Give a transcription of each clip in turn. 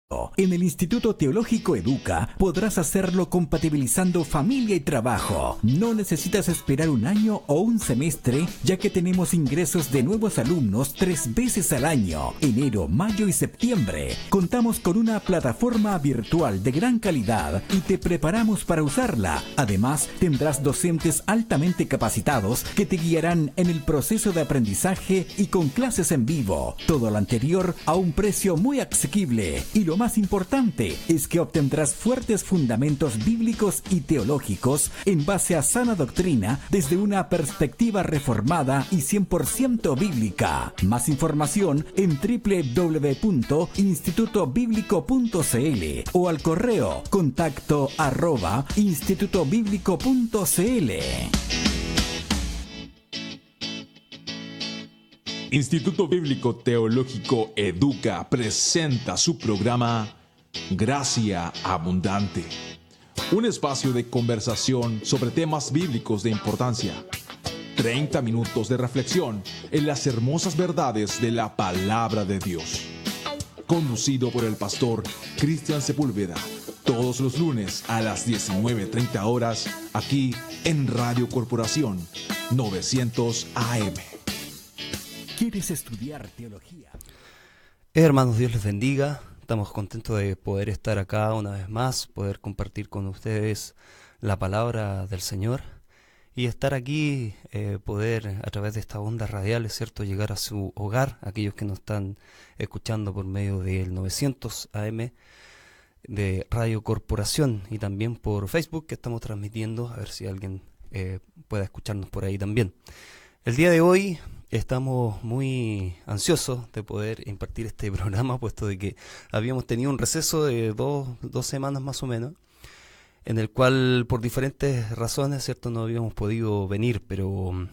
En el Instituto Teológico Educa podrás hacerlo compatibilizando familia y trabajo. No necesitas esperar un año o un semestre, ya que tenemos ingresos de nuevos alumnos 3 veces al año, enero, mayo y septiembre. Contamos con una plataforma virtual de gran calidad y te preparamos para usarla. Además, tendrás docentes altamente capacitados que te guiarán en el proceso de aprendizaje y con clases en vivo. Todo lo anterior a un precio muy asequible. Y lo más importante es que obtendrás fuertes fundamentos bíblicos y teológicos en base a sana doctrina desde una perspectiva reformada y 100% bíblica. Más información en www.institutobiblico.cl o al correo contacto@institutobiblico.cl. Instituto Bíblico Teológico Educa presenta su programa Gracia Abundante, un espacio de conversación sobre temas bíblicos de importancia. 30 minutos de reflexión en las hermosas verdades de la Palabra de Dios. Conducido por el pastor Cristian Sepúlveda, todos los lunes a las 19:30 horas, aquí en Radio Corporación 900 AM. ¿Quieres estudiar teología? Hermanos, Dios les bendiga. Estamos contentos de poder estar acá una vez más, poder compartir con ustedes la palabra del Señor y estar aquí, poder a través de estas ondas radiales, ¿cierto?, llegar a su hogar, aquellos que nos están escuchando por medio del 900 AM de Radio Corporación y también por Facebook que estamos transmitiendo, a ver si alguien pueda escucharnos por ahí también. El día de hoy estamos muy ansiosos de poder impartir este programa, puesto de que habíamos tenido un receso de dos semanas más o menos, en el cual por diferentes razones, ¿cierto?, no habíamos podido venir, pero un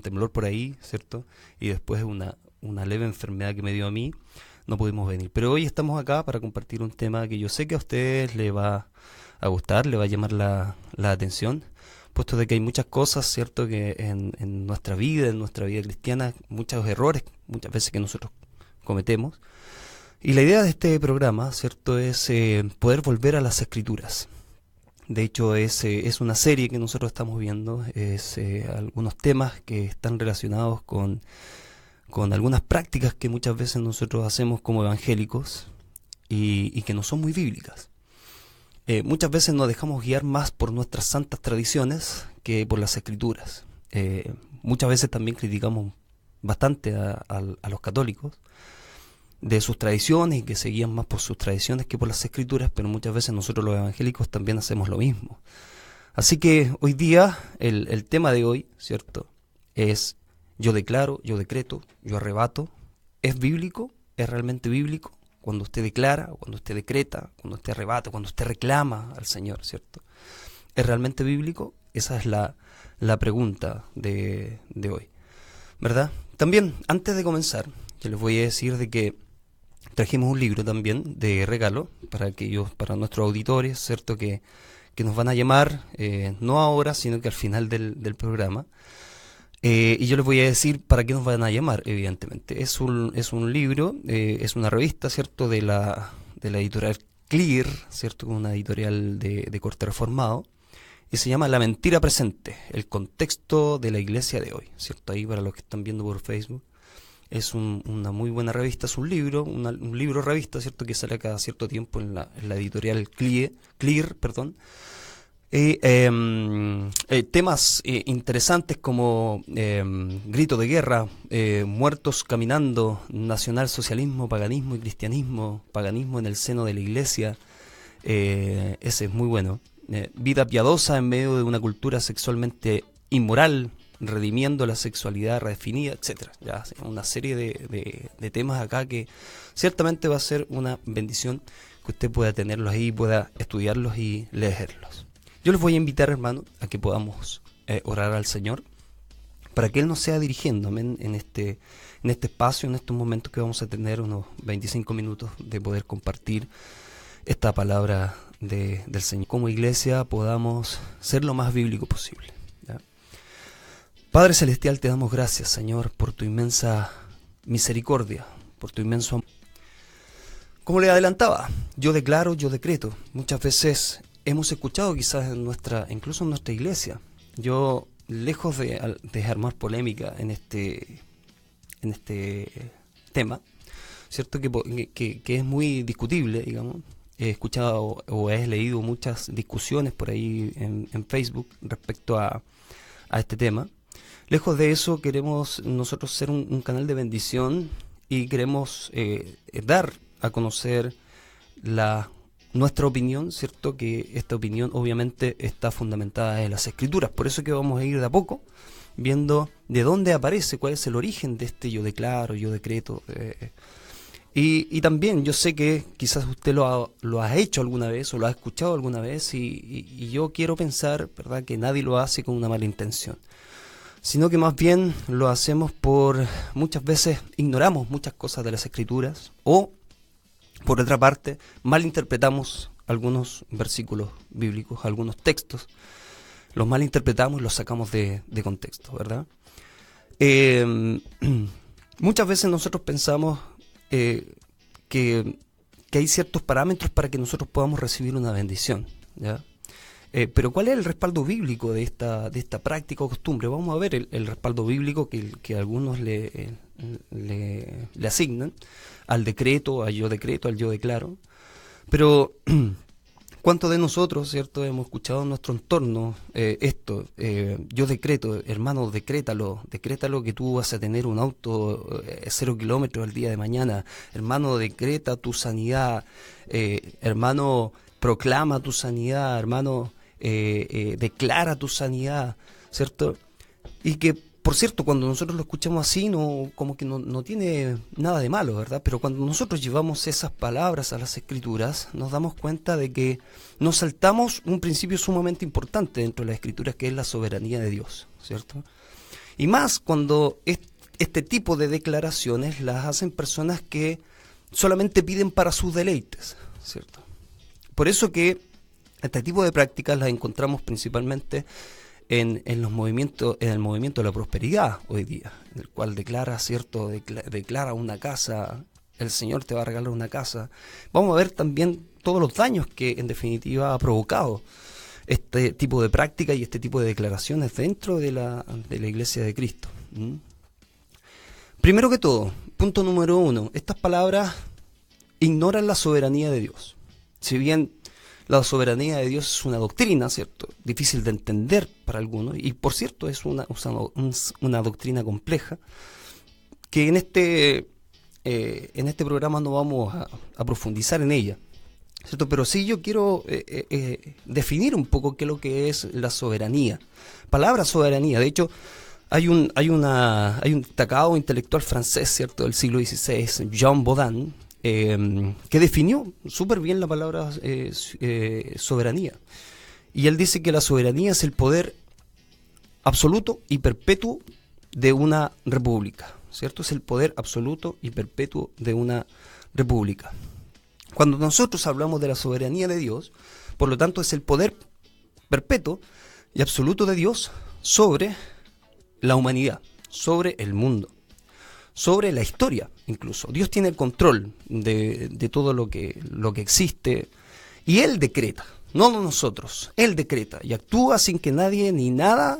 temblor por ahí, ¿cierto?, y después una leve enfermedad que me dio a mí, no pudimos venir. Pero hoy estamos acá para compartir un tema que yo sé que a ustedes les va a gustar, les va a llamar la atención, puesto de que hay muchas cosas, ¿cierto?, que en nuestra vida cristiana, muchos errores, muchas veces que nosotros cometemos. Y la idea de este programa, ¿cierto?, es poder volver a las Escrituras. De hecho, es una serie que nosotros estamos viendo, es algunos temas que están relacionados con algunas prácticas que muchas veces nosotros hacemos como evangélicos y que no son muy bíblicas. Muchas veces nos dejamos guiar más por nuestras santas tradiciones que por las Escrituras. Muchas veces también criticamos bastante a los católicos de sus tradiciones y que se guían más por sus tradiciones que por las Escrituras, pero muchas veces nosotros los evangélicos también hacemos lo mismo. Así que hoy día, el tema de hoy, ¿cierto?, es yo declaro, yo decreto, yo arrebato. ¿Es bíblico? ¿Es realmente bíblico? Cuando usted declara, cuando usted decreta, cuando usted arrebata, cuando usted reclama al Señor, ¿cierto? ¿Es realmente bíblico? Esa es la pregunta de hoy, ¿verdad? También, antes de comenzar, yo les voy a decir de que trajimos un libro también de regalo para nuestros auditores, ¿cierto? Que nos van a llamar, no ahora, sino que al final del programa. Y yo les voy a decir para qué nos van a llamar, evidentemente. Es un libro, es una revista, ¿cierto?, de la editorial Clear, ¿cierto?, una editorial de corte reformado, y se llama La Mentira Presente, el contexto de la iglesia de hoy, ¿cierto? Ahí para los que están viendo por Facebook. Es una muy buena revista, es un libro revista, ¿cierto?, que sale cada cierto tiempo en la editorial Clear, perdón. Temas interesantes como grito de guerra, muertos caminando, nacionalsocialismo, paganismo y cristianismo, paganismo en el seno de la iglesia, ese es muy bueno. Vida piadosa en medio de una cultura sexualmente inmoral, redimiendo la sexualidad redefinida, etcétera. Ya una serie de temas acá que ciertamente va a ser una bendición que usted pueda tenerlos ahí, pueda estudiarlos y leerlos. Yo les voy a invitar, hermano, a que podamos orar al Señor para que Él nos sea dirigiendo en este espacio, en estos momentos que vamos a tener unos 25 minutos de poder compartir esta palabra del Señor. Como iglesia podamos ser lo más bíblico posible, ¿ya? Padre Celestial, te damos gracias, Señor, por tu inmensa misericordia, por tu inmenso amor. Como le adelantaba, yo declaro, yo decreto. Muchas veces hemos escuchado quizás incluso en nuestra iglesia. Yo, lejos de armar polémica en este tema, ¿cierto? Que es muy discutible, digamos. He escuchado o he leído muchas discusiones por ahí en Facebook respecto a este tema. Lejos de eso, queremos nosotros ser un canal de bendición y queremos dar a conocer nuestra opinión, ¿cierto? Que esta opinión obviamente está fundamentada en las Escrituras. Por eso que vamos a ir de a poco viendo de dónde aparece, cuál es el origen de este yo declaro, yo decreto. Y también yo sé que quizás usted lo ha hecho alguna vez o lo ha escuchado alguna vez y yo quiero pensar, ¿verdad?, que nadie lo hace con una mala intención, sino que más bien lo hacemos muchas veces ignoramos muchas cosas de las Escrituras o, por otra parte, malinterpretamos algunos versículos bíblicos, algunos textos, los malinterpretamos y los sacamos de contexto, ¿verdad? Muchas veces nosotros pensamos que hay ciertos parámetros para que nosotros podamos recibir una bendición, ¿ya? Pero ¿cuál es el respaldo bíblico de esta práctica o costumbre? Vamos a ver el respaldo bíblico que algunos le asignan al decreto, al yo declaro. Pero ¿cuántos de nosotros, cierto, hemos escuchado en nuestro entorno yo decreto, hermano, decrétalo que tú vas a tener un auto 0 kilómetros el día de mañana, hermano, decreta tu sanidad, hermano, proclama tu sanidad, hermano, declara tu sanidad, ¿cierto? Y que, por cierto, cuando nosotros lo escuchamos así, como que no tiene nada de malo, ¿verdad? Pero cuando nosotros llevamos esas palabras a las Escrituras, nos damos cuenta de que nos saltamos un principio sumamente importante dentro de las Escrituras, que es la soberanía de Dios, ¿cierto? Y más cuando este tipo de declaraciones las hacen personas que solamente piden para sus deleites, ¿cierto? Por eso que este tipo de prácticas las encontramos principalmente en el movimiento de la prosperidad hoy día, en el cual declara, ¿cierto? Declara una casa, el Señor te va a regalar una casa. Vamos a ver también todos los daños que en definitiva ha provocado este tipo de práctica y este tipo de declaraciones dentro de la Iglesia de Cristo. Primero que todo, punto número 1, estas palabras ignoran la soberanía de Dios. Si bien la soberanía de Dios es una doctrina, ¿cierto?, difícil de entender para algunos, y por cierto es una doctrina compleja, que en este programa no vamos a profundizar en ella, ¿cierto? Pero sí yo quiero definir un poco qué es lo que es la soberanía. Palabra soberanía, de hecho, hay un destacado intelectual francés, ¿cierto?, del siglo XVI, Jean Bodin, que definió súper bien la palabra soberanía. Y él dice que la soberanía es el poder absoluto y perpetuo de una república, ¿cierto? Es el poder absoluto y perpetuo de una república. Cuando nosotros hablamos de la soberanía de Dios, por lo tanto es el poder perpetuo y absoluto de Dios sobre la humanidad, sobre el mundo, sobre la historia incluso. Dios tiene el control de todo lo que existe y Él decreta, no nosotros. Él decreta y actúa sin que nadie ni nada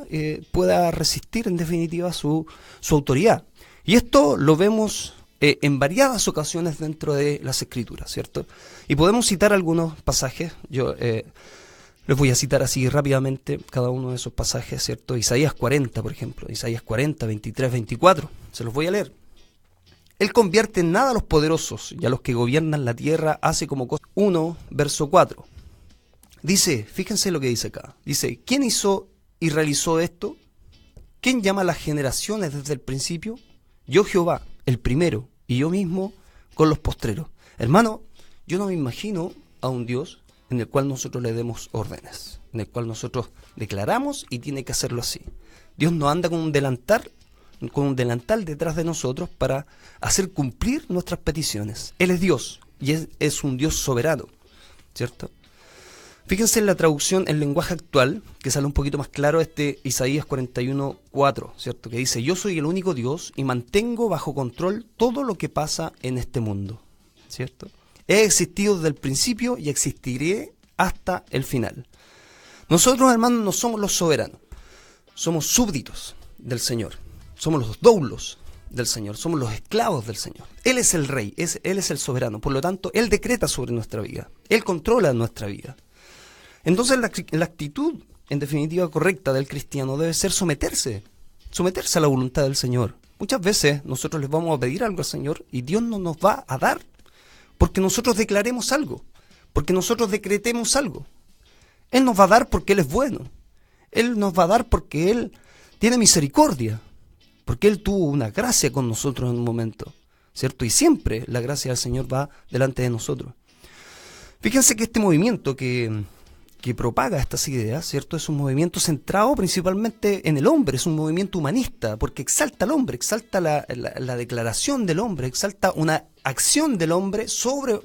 pueda resistir en definitiva su autoridad. Y esto lo vemos en variadas ocasiones dentro de las Escrituras, ¿cierto? Y podemos citar algunos pasajes. Yo les voy a citar así rápidamente cada uno de esos pasajes, ¿cierto? Isaías 40, por ejemplo. Isaías 40, 23, 24. Se los voy a leer. Él convierte en nada a los poderosos y a los que gobiernan la tierra hace como cosa. 1, verso 4. Dice, fíjense lo que dice acá. Dice, ¿quién hizo y realizó esto? ¿Quién llama a las generaciones desde el principio? Yo Jehová, el primero, y yo mismo con los postreros. Hermano, yo no me imagino a un Dios en el cual nosotros le demos órdenes, en el cual nosotros declaramos y tiene que hacerlo así. Dios no anda con un delantal detrás de nosotros para hacer cumplir nuestras peticiones. Él es Dios y es un Dios soberano, ¿cierto? Fíjense en la traducción en lenguaje actual, que sale un poquito más claro, Isaías 41:4, ¿cierto? Que dice, yo soy el único Dios y mantengo bajo control todo lo que pasa en este mundo, ¿cierto? He existido desde el principio y existiré hasta el final. Nosotros, hermanos, no somos los soberanos, somos súbditos del Señor, somos los doulos del Señor, somos los esclavos del Señor. Él es el rey, Él es el soberano, por lo tanto, Él decreta sobre nuestra vida, Él controla nuestra vida. Entonces, la actitud, en definitiva, correcta del cristiano debe ser someterse a la voluntad del Señor. Muchas veces nosotros les vamos a pedir algo al Señor y Dios no nos va a dar, porque nosotros declaremos algo, porque nosotros decretemos algo. Él nos va a dar porque Él es bueno. Él nos va a dar porque Él tiene misericordia, porque Él tuvo una gracia con nosotros en un momento, ¿cierto? Y siempre la gracia del Señor va delante de nosotros. Fíjense que este movimiento que propaga estas ideas, ¿cierto? Es un movimiento centrado principalmente en el hombre, es un movimiento humanista, porque exalta al hombre, exalta la declaración del hombre, exalta una acción del hombre sobre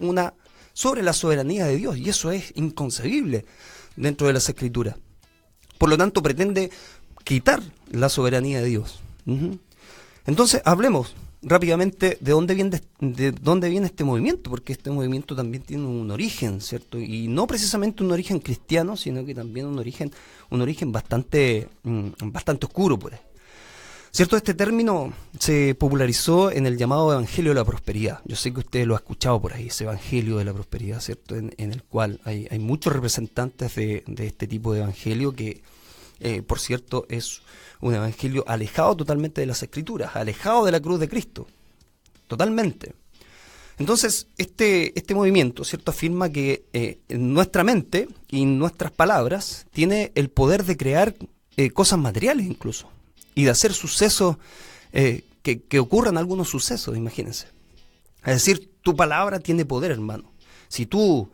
la soberanía de Dios, y eso es inconcebible dentro de las Escrituras. Por lo tanto, pretende quitar la soberanía de Dios. Entonces, hablemos rápidamente de dónde viene este movimiento, porque este movimiento también tiene un origen, ¿cierto? Y no precisamente un origen cristiano, sino que también un origen bastante oscuro, pues. ¿Cierto? Este término se popularizó en el llamado Evangelio de la Prosperidad. Yo sé que usted lo ha escuchado por ahí, ese Evangelio de la Prosperidad, ¿cierto? En el cual hay muchos representantes de este tipo de evangelio que, por cierto, es un evangelio alejado totalmente de las Escrituras, alejado de la cruz de Cristo, totalmente. Entonces, este movimiento, ¿cierto?, afirma que nuestra mente y nuestras palabras tiene el poder de crear cosas materiales incluso, y de hacer sucesos, que ocurran algunos sucesos, imagínense. Es decir, tu palabra tiene poder, hermano. Si tú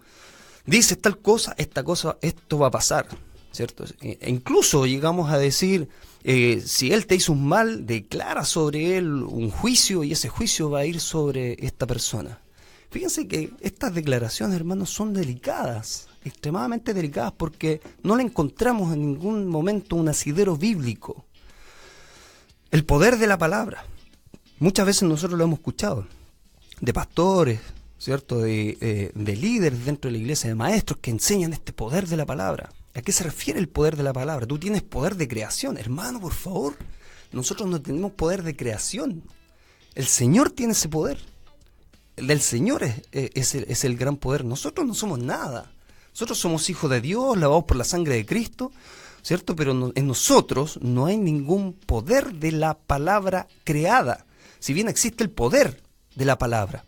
dices tal cosa, esto va a pasar, ¿cierto? E incluso llegamos a decir, si él te hizo un mal, declara sobre él un juicio y ese juicio va a ir sobre esta persona. Fíjense que estas declaraciones, hermanos, son delicadas, extremadamente delicadas, porque no le encontramos en ningún momento un asidero bíblico. El poder de la palabra. Muchas veces nosotros lo hemos escuchado, de pastores, ¿cierto? De líderes dentro de la iglesia, de maestros que enseñan este poder de la palabra. ¿A qué se refiere el poder de la palabra? Tú tienes poder de creación, hermano, por favor. Nosotros no tenemos poder de creación. El Señor tiene ese poder. El del Señor es el gran poder. Nosotros no somos nada. Nosotros somos hijos de Dios, lavados por la sangre de Cristo, ¿cierto? Pero en nosotros no hay ningún poder de la palabra creada. Si bien existe el poder de la palabra,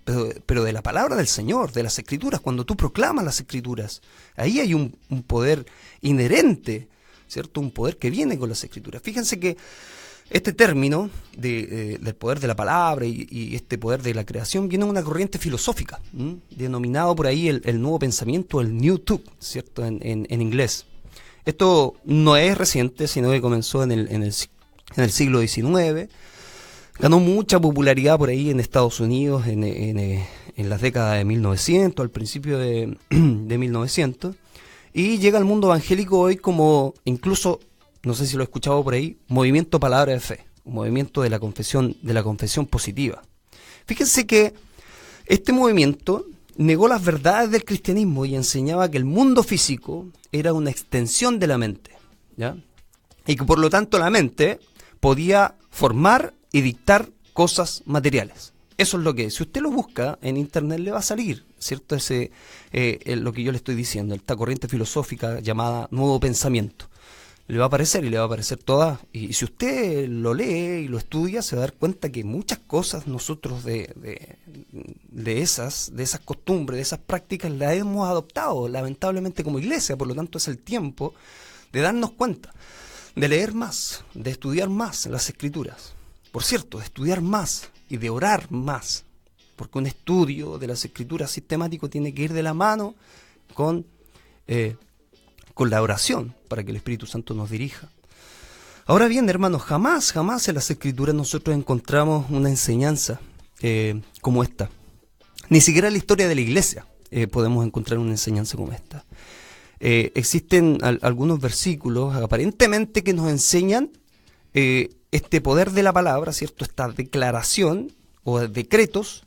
pero de la palabra del Señor, de las Escrituras, cuando tú proclamas las Escrituras, ahí hay un poder inherente, ¿cierto? Un poder que viene con las Escrituras. Fíjense que este término del poder de la palabra y este poder de la creación viene de una corriente filosófica, denominado por ahí el nuevo pensamiento, el New Thought, ¿cierto? En inglés. Esto no es reciente, sino que comenzó en el siglo XIX. Ganó mucha popularidad por ahí en Estados Unidos en las décadas de 1900, al principio de 1900, y llega al mundo evangélico hoy como, incluso, no sé si lo he escuchado por ahí, movimiento palabra de fe, un movimiento de la confesión positiva. Fíjense que este movimiento negó las verdades del cristianismo y enseñaba que el mundo físico era una extensión de la mente, ¿ya? Y que por lo tanto la mente podía formar y dictar cosas materiales. Eso es lo que, si usted lo busca en internet, le va a salir, ¿cierto? Lo que yo le estoy diciendo, esta corriente filosófica llamada Nuevo Pensamiento. Le va a aparecer y le va a aparecer todas. Y si usted lo lee y lo estudia, se va a dar cuenta que muchas cosas nosotros de esas costumbres, de esas prácticas, las hemos adoptado, lamentablemente, como iglesia. Por lo tanto, es el tiempo de darnos cuenta, de leer más, de estudiar más las Escrituras. Por cierto, de estudiar más y de orar más, porque un estudio de las Escrituras sistemático tiene que ir de la mano con la oración, para que el Espíritu Santo nos dirija. Ahora bien, hermanos, jamás en las Escrituras nosotros encontramos una enseñanza como esta. Ni siquiera en la historia de la iglesia podemos encontrar una enseñanza como esta. Existen algunos versículos aparentemente que nos enseñan este poder de la palabra, ¿cierto? Esta declaración o decretos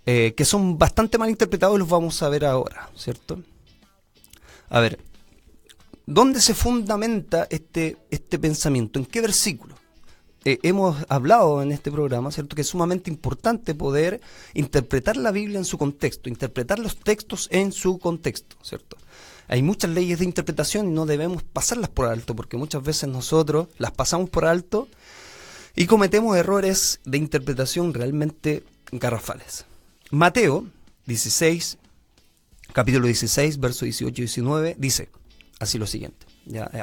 que son bastante mal interpretados y los vamos a ver ahora, ¿cierto? A ver, ¿dónde se fundamenta este pensamiento? ¿En qué versículo? Hemos hablado en este programa, ¿cierto?, que es sumamente importante poder interpretar la Biblia en su contexto, interpretar los textos en su contexto, ¿cierto? Hay muchas leyes de interpretación y no debemos pasarlas por alto, porque muchas veces nosotros las pasamos por alto y cometemos errores de interpretación realmente garrafales. Mateo 16, capítulo 16, versos 18 y 19, dice así lo siguiente.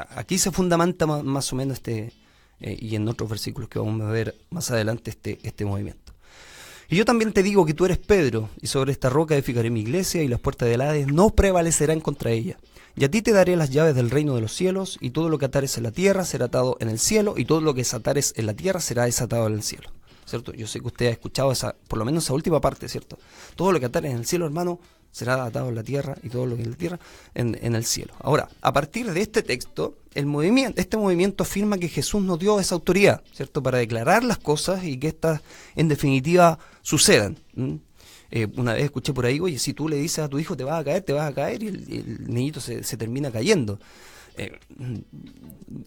Aquí se fundamenta más o menos y en otros versículos que vamos a ver más adelante este movimiento. Y yo también te digo que tú eres Pedro, y sobre esta roca edificaré mi iglesia, y las puertas del Hades no prevalecerán contra ella. Y a ti te daré las llaves del reino de los cielos, y todo lo que atares en la tierra será atado en el cielo, y todo lo que desatares en la tierra será desatado en el cielo. ¿Cierto? Yo sé que usted ha escuchado por lo menos esa última parte, ¿cierto? Todo lo que atares en el cielo, hermano, será atado en la tierra, y todo lo que en la tierra en el cielo. Ahora, a partir de este texto, este movimiento afirma que Jesús nos dio esa autoridad, ¿cierto?, para declarar las cosas y que éstas, en definitiva, sucedan. Una vez escuché por ahí, oye, si tú le dices a tu hijo te vas a caer, y el niñito se termina cayendo.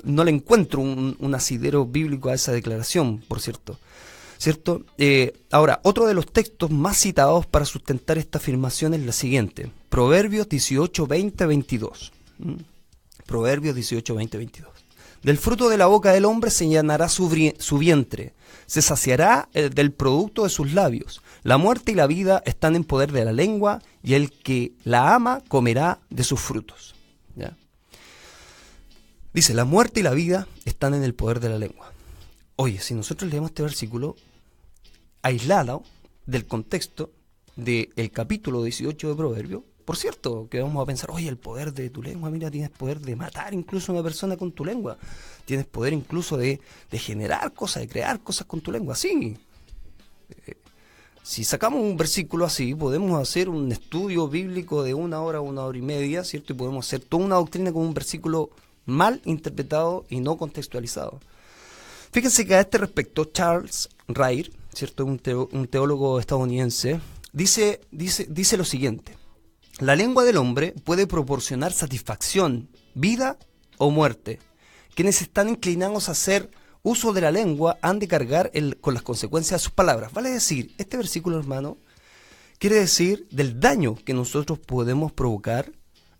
No le encuentro un asidero bíblico a esa declaración, por cierto. ¿Cierto? Ahora, otro de los textos más citados para sustentar esta afirmación es la siguiente: Proverbios 18, 20, 22. Proverbios 18, 20, 22. Del fruto de la boca del hombre se llenará su vientre, se saciará del producto de sus labios. La muerte y la vida están en poder de la lengua, y el que la ama comerá de sus frutos. ¿Ya? Dice, la muerte y la vida están en el poder de la lengua. Oye, si nosotros leemos este versículo aislado del contexto del capítulo 18 de Proverbios, por cierto, que vamos a pensar, oye, el poder de tu lengua, mira, tienes poder de matar incluso a una persona con tu lengua, tienes poder incluso de generar cosas, de crear cosas con tu lengua, sí. Si sacamos un versículo así, podemos hacer un estudio bíblico de 1 hora, 1 hora y media, ¿cierto? Y podemos hacer toda una doctrina con un versículo mal interpretado y no contextualizado. Fíjense que a este respecto Charles Ryrie, ¿cierto?, un teólogo estadounidense, dice lo siguiente: la lengua del hombre puede proporcionar satisfacción, vida o muerte. Quienes están inclinados a hacer uso de la lengua han de cargar con las consecuencias de sus palabras. Vale decir, este versículo, hermano, quiere decir del daño que nosotros podemos provocar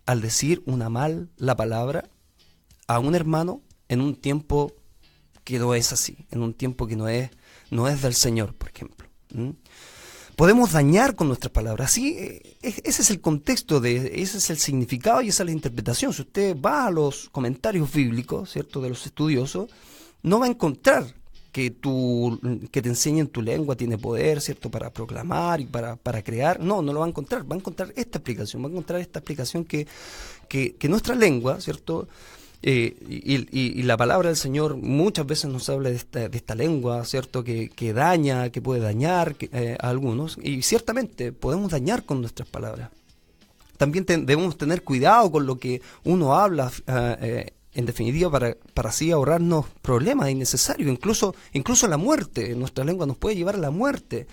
al decir una mala palabra a un hermano en un tiempo que no es así, en un tiempo que no es del Señor, por ejemplo. Podemos dañar con nuestras palabras. Sí, ese es el contexto, ese es el significado y esa es la interpretación. Si usted va a los comentarios bíblicos, ¿cierto?, de los estudiosos, no va a encontrar que te enseñen tu lengua tiene poder, ¿cierto?, para proclamar y para crear. No lo va a encontrar. Va a encontrar esta explicación que nuestra lengua, ¿cierto?, y la palabra del Señor muchas veces nos habla de esta lengua, ¿cierto?, que daña, que puede dañar a algunos, y ciertamente podemos dañar con nuestras palabras. También debemos tener cuidado con lo que uno habla, en definitiva, para así ahorrarnos problemas innecesarios, incluso la muerte. Nuestra lengua nos puede llevar a la muerte.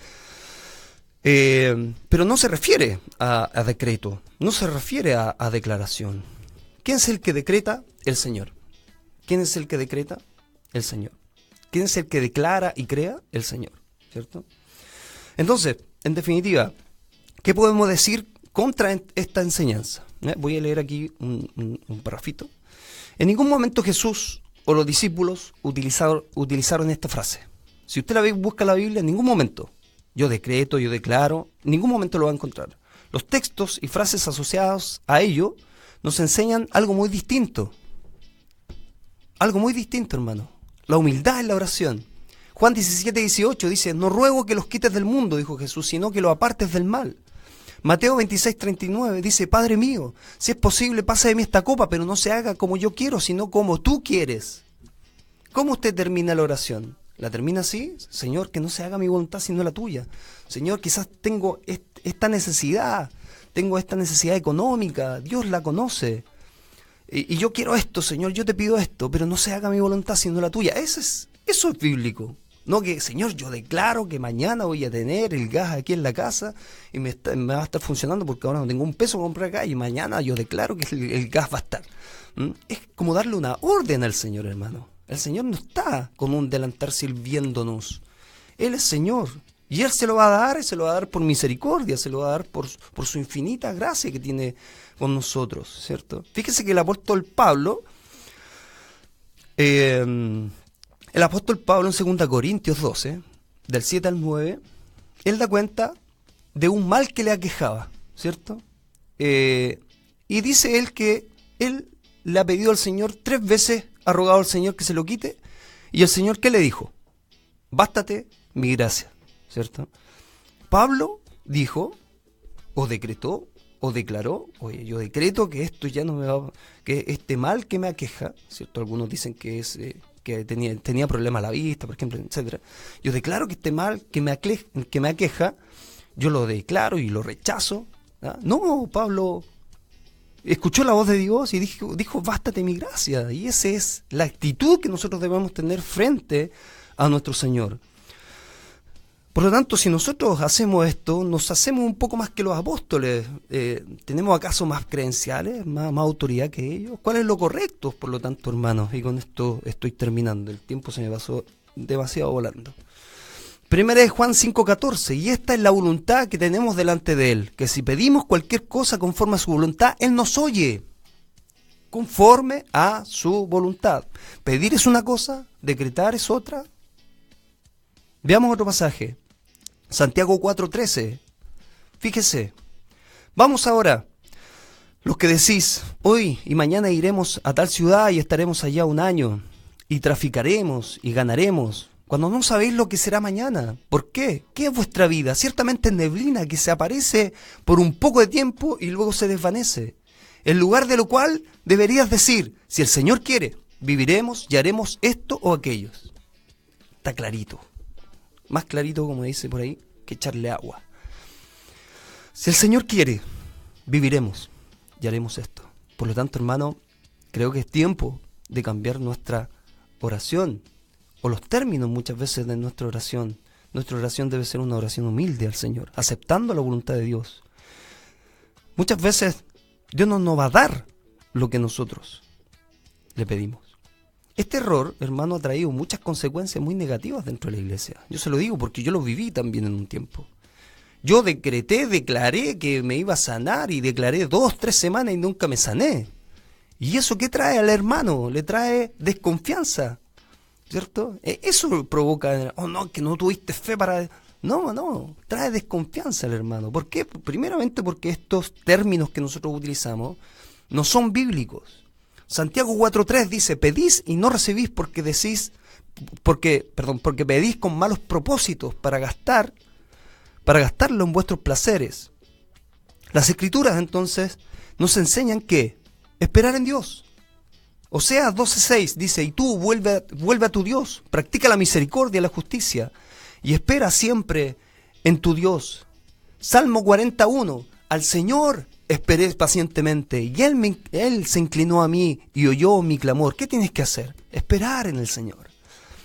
Pero no se refiere a decreto, no se refiere a declaración. ¿Quién es el que decreta? El Señor. ¿Quién es el que decreta? El Señor. ¿Quién es el que declara y crea? El Señor, ¿cierto? Entonces, en definitiva, ¿qué podemos decir contra esta enseñanza? Voy a leer aquí un parrafito. En ningún momento Jesús o los discípulos utilizaron esta frase. Si usted busca la Biblia, en ningún momento, yo decreto, yo declaro, en ningún momento lo va a encontrar. Los textos y frases asociados a ello nos enseñan algo muy distinto. Algo muy distinto, hermano. La humildad en la oración. Juan 17, 18 dice, no ruego que los quites del mundo, dijo Jesús, sino que los apartes del mal. Mateo 26, 39 dice, Padre mío, si es posible, pasa de mí esta copa, pero no se haga como yo quiero, sino como tú quieres. ¿Cómo usted termina la oración? ¿La termina así? Señor, que no se haga mi voluntad, sino la tuya. Señor, quizás tengo esta necesidad económica, Dios la conoce. Y yo quiero esto, Señor, yo te pido esto, pero no se haga mi voluntad sino la tuya. Eso es bíblico. No que, Señor, yo declaro que mañana voy a tener el gas aquí en la casa y me va a estar funcionando porque ahora no tengo un peso para comprar acá y mañana yo declaro que el gas va a estar. Es como darle una orden al Señor, hermano. El Señor no está con un delantal sirviéndonos. Él es Señor. Y Él se lo va a dar, y se lo va a dar por misericordia, se lo va a dar por su infinita gracia que tiene con nosotros, ¿cierto? Fíjese que el apóstol Pablo, en 2 Corintios 12, del 7 al 9, él da cuenta de un mal que le aquejaba, ¿cierto? Y dice él que él le ha pedido al Señor 3 veces, ha rogado al Señor que se lo quite, y el Señor, ¿qué le dijo? Bástate mi gracia, ¿cierto? Pablo dijo, o decretó, o declaró, oye, yo decreto que esto ya no me va, que este mal que me aqueja, ¿cierto? Algunos dicen que es que tenía problemas a la vista, por ejemplo, etcétera. Yo declaro que este mal que me aqueja, yo lo declaro y lo rechazo. ¿Ah? No, Pablo escuchó la voz de Dios y dijo, bástate mi gracia. Y esa es la actitud que nosotros debemos tener frente a nuestro Señor. Por lo tanto, si nosotros hacemos esto, nos hacemos un poco más que los apóstoles. ¿Tenemos acaso más credenciales, más autoridad que ellos? ¿Cuál es lo correcto, por lo tanto, hermanos? Y con esto estoy terminando. El tiempo se me pasó demasiado volando. Primera de Juan 5:14. Y esta es la voluntad que tenemos delante de Él, que si pedimos cualquier cosa conforme a su voluntad, Él nos oye. Conforme a su voluntad. Pedir es una cosa, decretar es otra. Veamos otro pasaje. Santiago 4:13. Fíjese. Vamos ahora. Los que decís, hoy y mañana iremos a tal ciudad y estaremos allá un año, y traficaremos y ganaremos, cuando no sabéis lo que será mañana. ¿Por qué? ¿Qué es vuestra vida? Ciertamente es neblina que se aparece por un poco de tiempo y luego se desvanece. En lugar de lo cual deberías decir, si el Señor quiere, viviremos y haremos esto o aquello. Está clarito. Más clarito, como dice por ahí, que echarle agua. Si el Señor quiere, viviremos y haremos esto. Por lo tanto, hermano, creo que es tiempo de cambiar nuestra oración, o los términos muchas veces de nuestra oración. Nuestra oración debe ser una oración humilde al Señor, aceptando la voluntad de Dios. Muchas veces Dios no nos va a dar lo que nosotros le pedimos. Este error, hermano, ha traído muchas consecuencias muy negativas dentro de la iglesia. Yo se lo digo porque yo lo viví también en un tiempo. Yo declaré que me iba a sanar y declaré 2, 3 semanas y nunca me sané. ¿Y eso qué trae al hermano? Le trae desconfianza, ¿cierto? Eso provoca, no, que no tuviste fe para... No, trae desconfianza al hermano. ¿Por qué? Primeramente porque estos términos que nosotros utilizamos no son bíblicos. Santiago 4:3 dice, pedís y no recibís porque pedís con malos propósitos para gastarlo en vuestros placeres. Las Escrituras entonces nos enseñan que esperar en Dios. Oseas 12:6 dice, y tú vuelve a tu Dios, practica la misericordia y la justicia, y espera siempre en tu Dios. Salmo 41, al Señor esperé pacientemente, y Él se inclinó a mí y oyó mi clamor. ¿Qué tienes que hacer? Esperar en el Señor.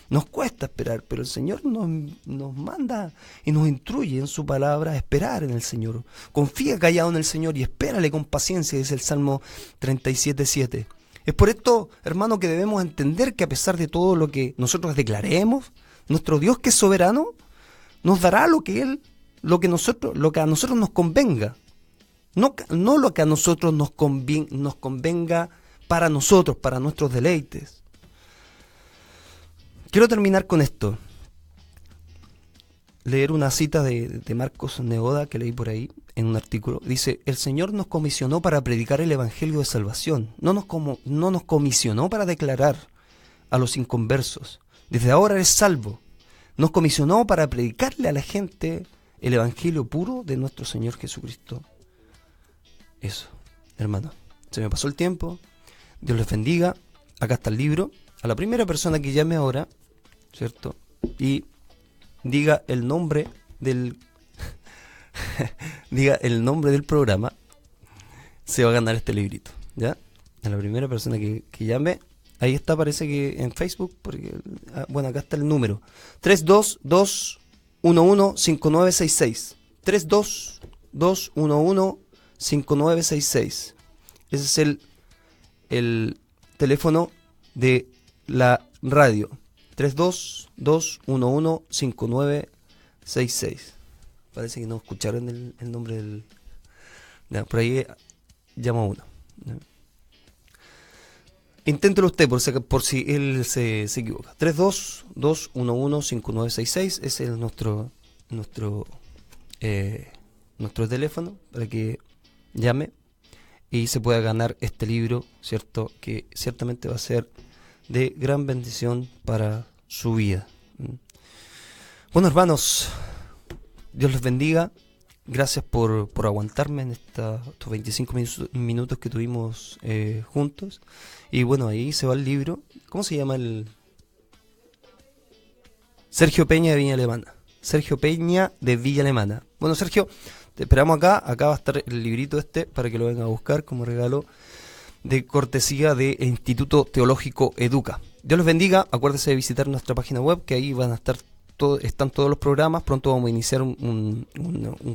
Nos cuesta esperar, pero el Señor nos manda y nos instruye en su palabra a esperar en el Señor. Confía callado en el Señor y espérale con paciencia, dice el Salmo 37:7. Es por esto, hermano, que debemos entender que a pesar de todo lo que nosotros declaremos, nuestro Dios, que es soberano, nos dará lo que a nosotros nos convenga. No lo que a nosotros nos convenga para nosotros, para nuestros deleites. Quiero terminar con esto. Leer una cita de Marcos Neoda que leí por ahí en un artículo. Dice, el Señor nos comisionó para predicar el Evangelio de Salvación. No nos comisionó para declarar a los inconversos, desde ahora eres salvo. Nos comisionó para predicarle a la gente el Evangelio puro de nuestro Señor Jesucristo. Eso, hermano. Se me pasó el tiempo. Dios les bendiga. Acá está el libro. A la primera persona que llame ahora, ¿cierto? Y diga el nombre del programa, se va a ganar este librito, ¿ya? A la primera persona que llame Ahí está, parece que en Facebook, porque bueno, acá está el número. 322115966. 322115966. Ese es el teléfono de la radio. 322115966. Parece que no escucharon el nombre del... Ya, por ahí llama uno. Inténtelo usted por si él se equivoca. 322115966 es nuestro teléfono para que llame y se pueda ganar este libro, ¿cierto? Que ciertamente va a ser de gran bendición para su vida. Bueno, hermanos, Dios les bendiga. Gracias por aguantarme en estos 25 minutos que tuvimos juntos. Y bueno, ahí se va el libro. ¿Cómo se llama el...? Sergio Peña de Villa Alemana. Sergio Peña de Villa Alemana. Bueno, Sergio, te esperamos acá. Acá va a estar el librito para que lo vengan a buscar como regalo de cortesía de Instituto Teológico Educa. Dios los bendiga. Acuérdese de visitar nuestra página web, que ahí van a estar están todos los programas. Pronto vamos a iniciar un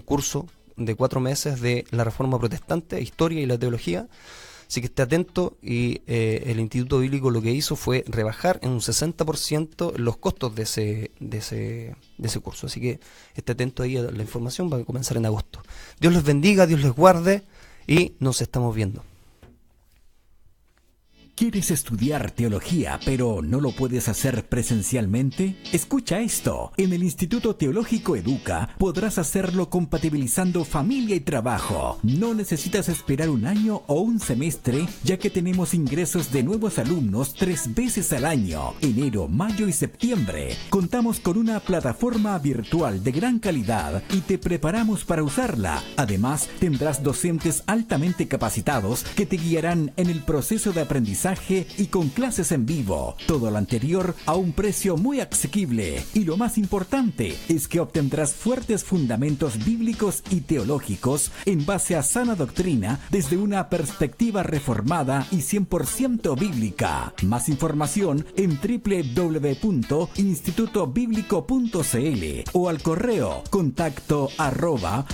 curso de 4 meses de la Reforma Protestante, Historia y la Teología. Así que esté atento. Y el Instituto Bíblico lo que hizo fue rebajar en un 60% los costos de ese curso. Así que esté atento ahí a la información. Va a comenzar en agosto. Dios les bendiga, Dios les guarde y nos estamos viendo. ¿Quieres estudiar teología, pero no lo puedes hacer presencialmente? Escucha esto. En el Instituto Teológico Educa podrás hacerlo compatibilizando familia y trabajo. No necesitas esperar un año o un semestre, ya que tenemos ingresos de nuevos alumnos 3 veces al año, enero, mayo y septiembre. Contamos con una plataforma virtual de gran calidad y te preparamos para usarla. Además, tendrás docentes altamente capacitados que te guiarán en el proceso de aprendizaje y con clases en vivo. Todo lo anterior a un precio muy asequible. Y lo más importante es que obtendrás fuertes fundamentos bíblicos y teológicos en base a sana doctrina desde una perspectiva reformada y 100% bíblica. Más información en www.institutobiblico.cl o al correo contacto @